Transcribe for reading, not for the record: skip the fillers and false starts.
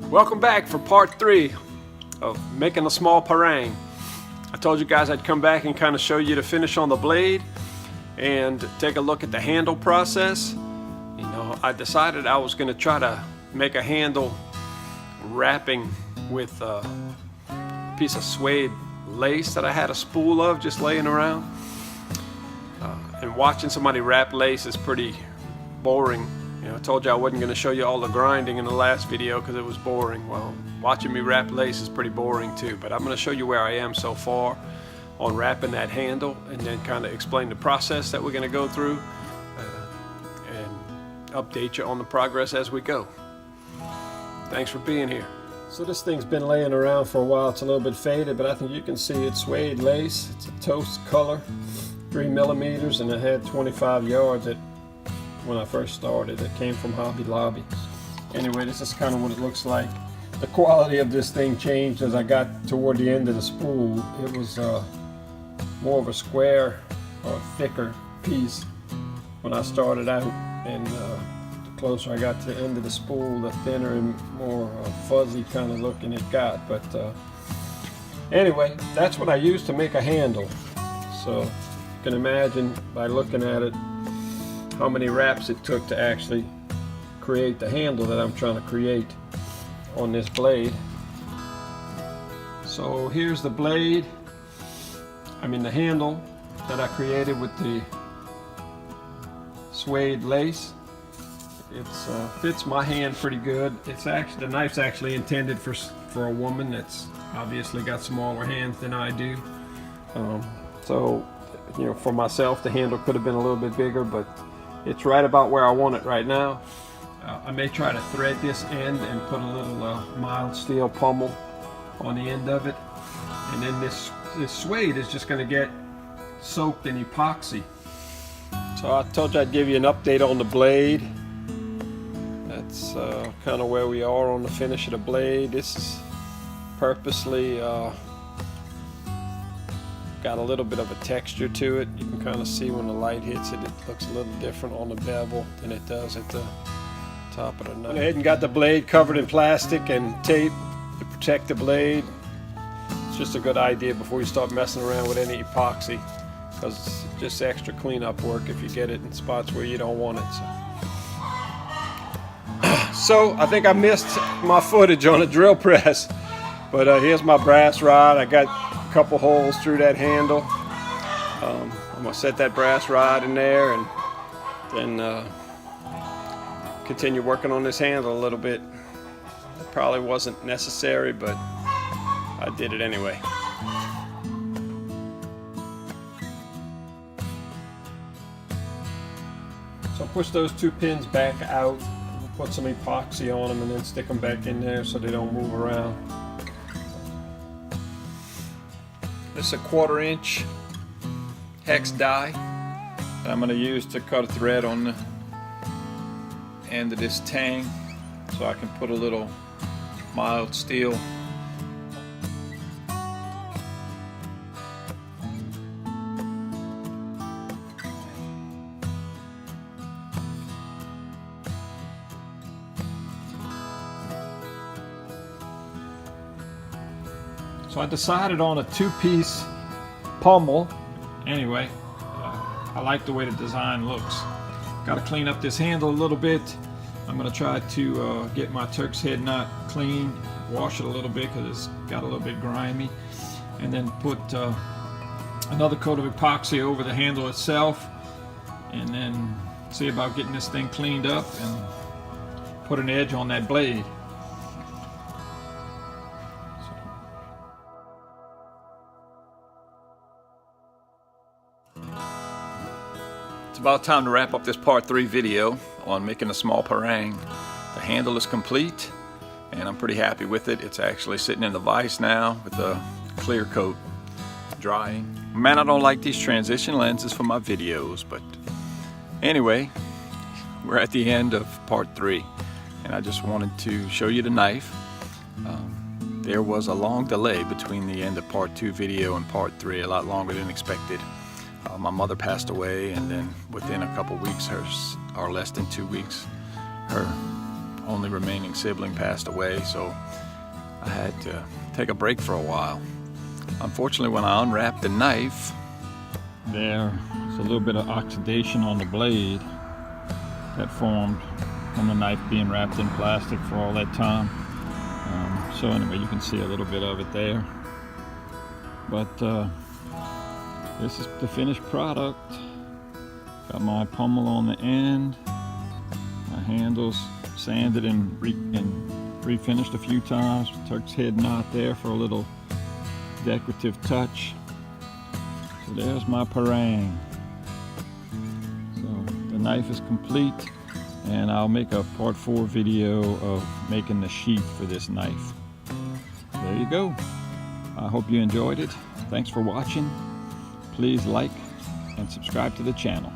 Welcome back for part 3 of making a small parang. I told you guys I'd come back and kind of show you the finish on the blade and take a look at the handle process. You know, I decided I was going to try to make a handle wrapping with a piece of suede lace that I had a spool of just laying around. And watching somebody wrap lace is pretty boring. You know, I told you I wasn't going to show you all the grinding in the last video because it was boring. Well, watching me wrap lace is pretty boring too, but I'm going to show you where I am so far on wrapping that handle and then kind of explain the process that we're going to go through and update you on the progress as we go. Thanks for being here. So this thing's been laying around for a while. It's a little bit faded, but I think you can see it's suede lace. It's a toast color, 3 millimeters, and it had 25 yards when I first started. It came from Hobby Lobby. Anyway, this is kind of what it looks like. The quality of this thing changed as I got toward the end of the spool. It was more of a square or thicker piece when I started out, and the closer I got to the end of the spool, the thinner and more fuzzy kind of looking it got. But anyway, that's what I used to make a handle. So you can imagine by looking at it how many wraps it took to actually create the handle that I'm trying to create on this blade. So here's the blade, the handle that I created with the suede lace. It fits my hand pretty good. The knife's actually intended for a woman that's obviously got smaller hands than I do. So you know, for myself the handle could have been a little bit bigger, but it's right about where I want it right now. I may try to thread this end and put a little mild steel pommel on the end of it, and then this suede is just going to get soaked in epoxy. So I told you I'd give you an update on the blade. That's kind of where we are on the finish of the blade. This is purposely got a little bit of a texture to it. You can kind of see when the light hits it, it looks a little different on the bevel than it does at the top of the knife. Went ahead and got the blade covered in plastic and tape to protect the blade. It's just a good idea before you start messing around with any epoxy, because it's just extra cleanup work if you get it in spots where you don't want it. So I think I missed my footage on a drill press, but here's my brass rod. I got a couple holes through that handle. I'm going to set that brass rod in there and then continue working on this handle a little bit. It probably wasn't necessary, but I did it anyway. So push those 2 pins back out, put some epoxy on them, and then stick them back in there so they don't move around. This is a 1/4 inch hex die that I'm going to use to cut a thread on the end of this tang so I can put a little mild steel So I decided on a 2-piece pommel. Anyway, I like the way the design looks. Got to clean up this handle a little bit. I'm going to try to get my Turk's head knot clean, wash it a little bit because it's got a little bit grimy, and then put another coat of epoxy over the handle itself, and then see about getting this thing cleaned up and put an edge on that blade. It's about time to wrap up this part 3 video on making a small parang. The handle is complete and I'm pretty happy with it. It's actually sitting in the vise now with a clear coat drying. Man, I don't like these transition lenses for my videos, but anyway, we're at the end of part 3 and I just wanted to show you the knife. There was a long delay between the end of part 2 video and part 3, a lot longer than expected. My mother passed away, and then within a couple weeks, or less than 2 weeks, her only remaining sibling passed away, so I had to take a break for a while. Unfortunately, when I unwrapped the knife, there's a little bit of oxidation on the blade that formed from the knife being wrapped in plastic for all that time. So anyway, you can see a little bit of it there. But this is the finished product. Got my pommel on the end, my handles sanded and refinished a few times. Turk's head knot there for a little decorative touch. So there's my parang. So the knife is complete, and I'll make a part 4 video of making the sheath for this knife. There you go. I hope you enjoyed it. Thanks for watching. Please like and subscribe to the channel.